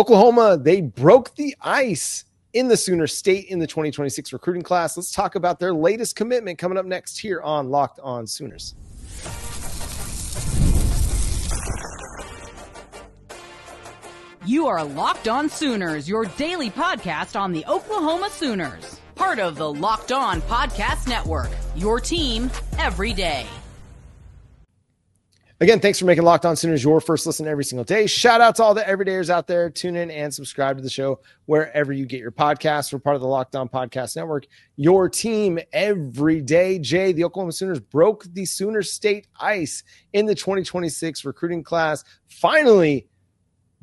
Oklahoma, they broke the ice in the Sooner State in the 2026 recruiting class. Let's talk about their latest commitment coming up next here on Locked On Sooners. You are Locked On Sooners, your daily podcast on the Oklahoma Sooners. Part of the Locked On Podcast Network, your team every day. Again, thanks for making Locked On Sooners your first listen every single day. Shout out to all the everydayers out there. Tune in and subscribe to the show wherever you get your podcasts. We're part of the Locked On Podcast Network, your team every day. Jay, the Oklahoma Sooners broke the Sooner State ice in the 2026 recruiting class, finally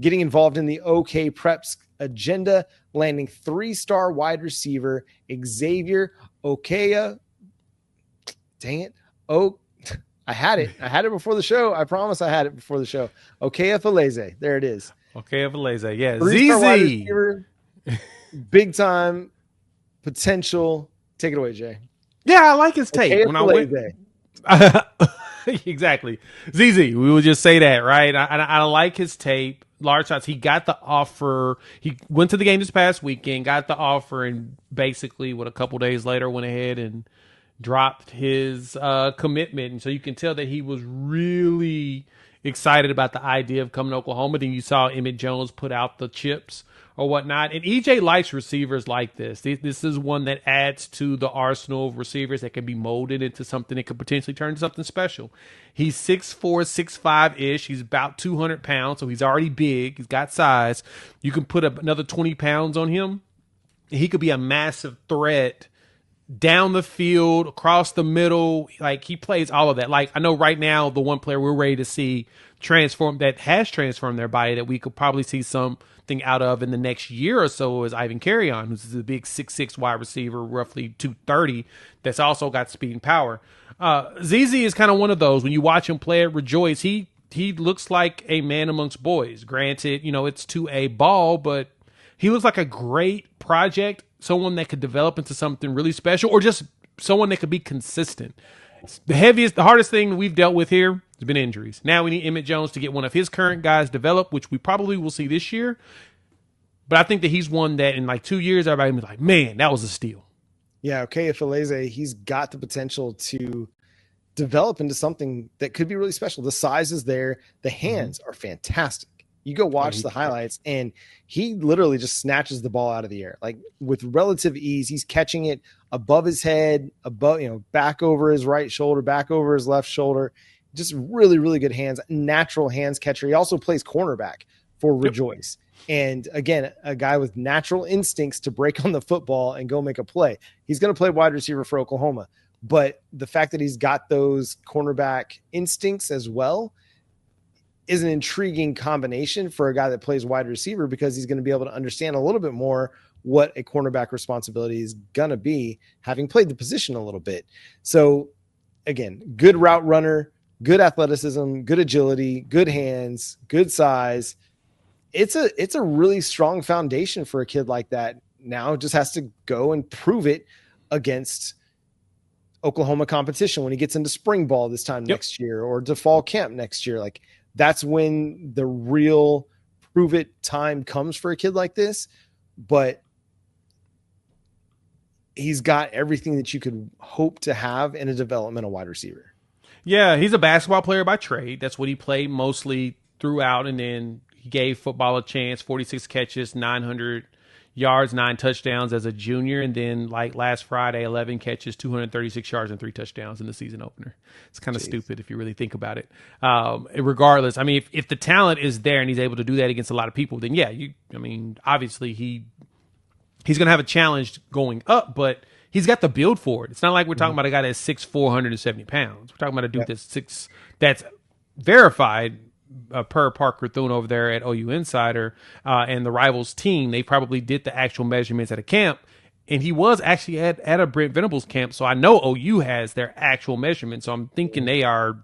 getting involved in the OKPREP agenda, landing 3-star wide receiver Xavier Okafor. Dang it. I had it before the show. I promise I had it before the show. Okwufulueze. There it is. Okwufulueze. Yeah. ZiZi. Big time potential. Take it away, Jay. Yeah, I like his tape. When I went, exactly. ZiZi. We would just say that, right? I like his tape. Large shots. He got the offer. He went to the game this past weekend, got the offer, and basically, a couple days later, went ahead and dropped his commitment. And so you can tell that he was really excited about the idea of coming to Oklahoma. Then you saw Emmett Jones put out the chips or whatnot. And EJ likes receivers like this. This is one that adds to the arsenal of receivers that can be molded into something that could potentially turn into something special. He's 6'4", 6'5"-ish. He's about 200 pounds, so he's already big. He's got size. You can put another 20 pounds on him. He could be a massive threat down the field, across the middle. Like, he plays all of that. Like, I know right now the one player we're ready to see transform, that has transformed their body, that we could probably see something out of in the next year or so, is Ivan Carrion, who's a big 6'6" wide receiver, roughly 230, that's also got speed and power. ZiZi is kind of one of those. When you watch him play at Rejoice, he looks like a man amongst boys. Granted, it's to a ball, but he looks like a great project, someone that could develop into something really special, or just someone that could be consistent. The hardest thing we've dealt with here has been injuries. Now we need Emmett Jones to get one of his current guys developed, which we probably will see this year. But I think that he's one that in like 2 years, everybody will be like, man, that was a steal. Yeah, Okwufulueze, he's got the potential to develop into something that could be really special. The size is there. The hands are fantastic. You go watch the highlights, and he literally just snatches the ball out of the air, like with relative ease. He's catching it above his head, back over his right shoulder, back over his left shoulder. Just really, really good hands, natural hands catcher. He also plays cornerback for Rejoice. And again, a guy with natural instincts to break on the football and go make a play. He's going to play wide receiver for Oklahoma. But the fact that he's got those cornerback instincts as well is an intriguing combination for a guy that plays wide receiver, because he's going to be able to understand a little bit more what a cornerback responsibility is going to be, having played the position a little bit. So again, good route runner, good athleticism, good agility, good hands, good size. It's a really strong foundation for a kid like that. Now just has to go and prove it against Oklahoma competition when he gets into spring ball this time next year, or to fall camp next year. Like, that's when the real prove it time comes for a kid like this. But he's got everything that you could hope to have in a developmental wide receiver. Yeah, he's a basketball player by trade. That's what he played mostly throughout. And then he gave football a chance, 46 catches, 900 yards, 9 touchdowns as a junior. And then, like last Friday, 11 catches, 236 yards, and 3 touchdowns in the season opener. It's kind of stupid if you really think about it. Regardless, I mean, if the talent is there and he's able to do that against a lot of people, then yeah, obviously he's going to have a challenge going up, but he's got the build for it. It's not like we're talking about a guy that's 6'4", 170 pounds. We're talking about a dude that's verified per Parker Thune over there at OU Insider and the Rivals team. They probably did the actual measurements at a camp, and he was actually at a Brent Venables camp. So I know OU has their actual measurements. So I'm thinking they are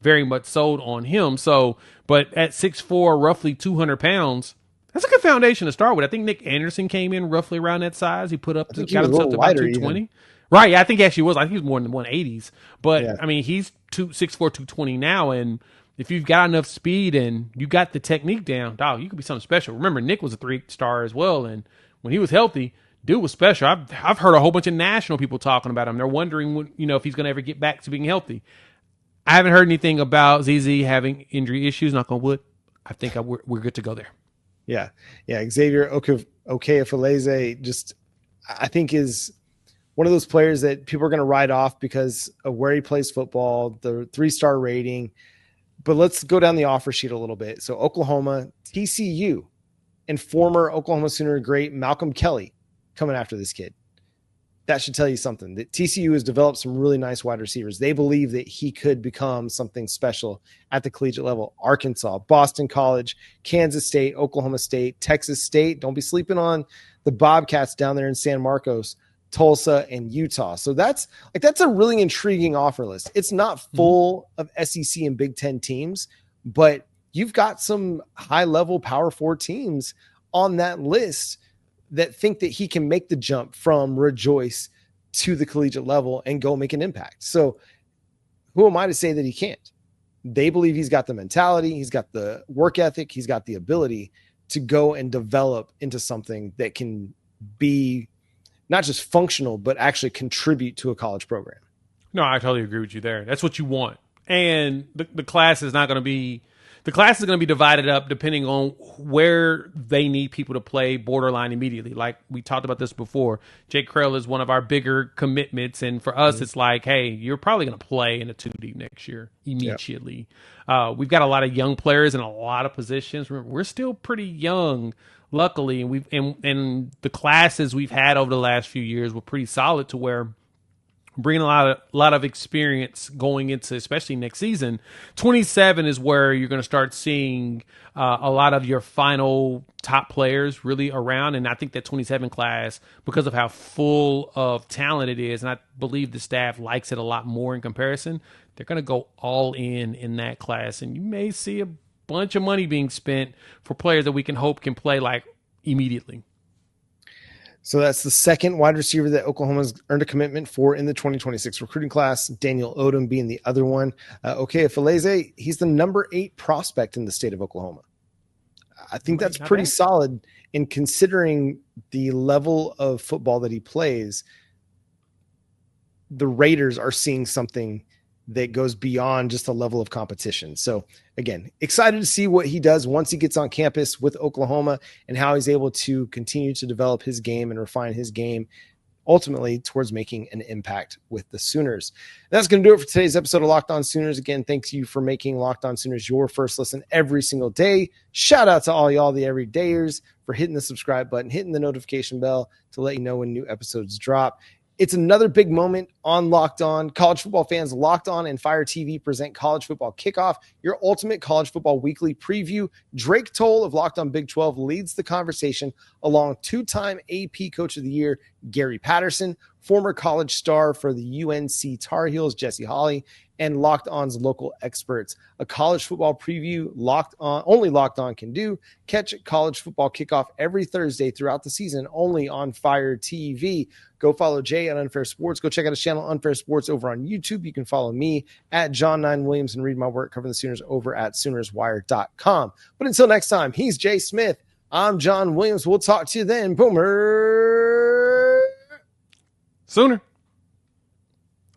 very much sold on him. So, but at 6'4", roughly 200 pounds, that's a good foundation to start with. I think Nic Anderson came in roughly around that size. He got himself to about 220. Even. Right. Yeah, I think he actually was. I think he was more in the 180s. But, I mean, he's 6'4", 220 now, and if you've got enough speed and you got the technique down, dog, you could be something special. Remember, Nic was a 3-star as well, and when he was healthy, dude was special. I've heard a whole bunch of national people talking about him. They're wondering when, if he's going to ever get back to being healthy. I haven't heard anything about ZiZi having injury issues, knock on wood. I think we're good to go there. Yeah. Xavier Okwufulueze just, I think, is one of those players that people are going to write off because of where he plays football, the 3-star rating. But let's go down the offer sheet a little bit. So Oklahoma, TCU, and former Oklahoma Sooner great Malcolm Kelly coming after this kid. That should tell you something. That TCU has developed some really nice wide receivers. They believe that he could become something special at the collegiate level. Arkansas, Boston College, Kansas State, Oklahoma State, Texas State. Don't be sleeping on the Bobcats down there in San Marcos, Tulsa, and Utah. So that's a really intriguing offer list. It's not full of SEC and Big Ten teams, but you've got some high-level Power 4 teams on that list that think that he can make the jump from Rejoice to the collegiate level and go make an impact. So who am I to say that he can't? They believe he's got the mentality, he's got the work ethic, he's got the ability to go and develop into something that can be not just functional, but actually contribute to a college program. No, I totally agree with you there. That's what you want. And the class is not going to be the class is going to be divided up depending on where they need people to play borderline immediately. Like we talked about this before. Jake Krell is one of our bigger commitments. And for us, it's like, hey, you're probably going to play in a 2D next year immediately. Yep. We've got a lot of young players in a lot of positions. Remember, we're still pretty young, luckily. And and the classes we've had over the last few years were pretty solid to where bringing a lot of experience going into, especially next season. 27 is where you're going to start seeing a lot of your final top players really around. And I think that 27 class, because of how full of talent it is, and I believe the staff likes it a lot more in comparison, they're going to go all in that class. And you may see a bunch of money being spent for players that we can hope can play like immediately. So that's the second wide receiver that Oklahoma's earned a commitment for in the 2026 recruiting class, Daniel Odom being the other one. Okwufulueze, he's the number 8 prospect in the state of Oklahoma. I think that's pretty solid in considering the level of football that he plays. The Raiders are seeing something that goes beyond just a level of competition. So again, excited to see what he does once he gets on campus with Oklahoma and how he's able to continue to develop his game and refine his game ultimately towards making an impact with the Sooners. That's going to do it for today's episode of Locked On Sooners. Again, thanks you for making Locked On Sooners your first listen every single day. Shout out to all y'all, the everydayers, for hitting the subscribe button, hitting the notification bell to let you know when new episodes drop. It's another big moment on Locked On. College football fans, Locked On and Fire TV present College Football Kickoff, your ultimate college football weekly preview. Drake Toll of Locked On Big 12 leads the conversation along 2-time AP Coach of the Year, Gary Patterson, former college star for the UNC Tar Heels, Jesse Holley, and Locked On's local experts. A college football preview only Locked On can do. Catch College Football Kickoff every Thursday throughout the season only on Fire TV. Go follow Jay at Unfair Sports. Go check out his channel, Unfair Sports, over on YouTube. You can follow me at John9Williams and read my work covering the Sooners over at SoonersWire.com. But until next time, he's Jay Smith. I'm John Williams. We'll talk to you then. Boomer. Sooner.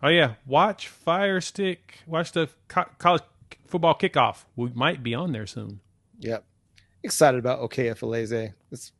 Oh, yeah. Watch Fire Stick. Watch the college football kickoff. We might be on there soon. Yep. Excited about Okwufulueze. It's